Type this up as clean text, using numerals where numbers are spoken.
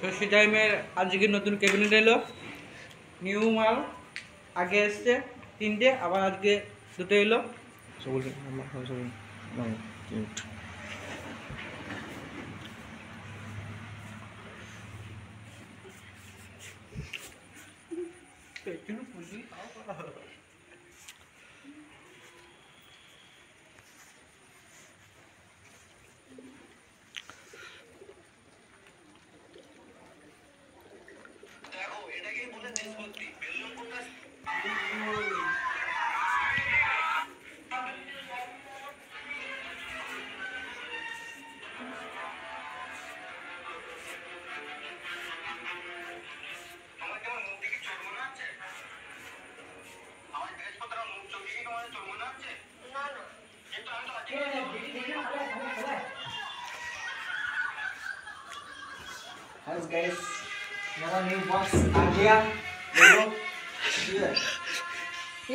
শশী টাইমের আজকে নতুন ক্যাবিনেট এলো, নিউ মাল। আগে এসছে 3টে, আবার আজকে 2টো এলো। Guys, मेरा न्यू बॉक्स आ गया। देखो,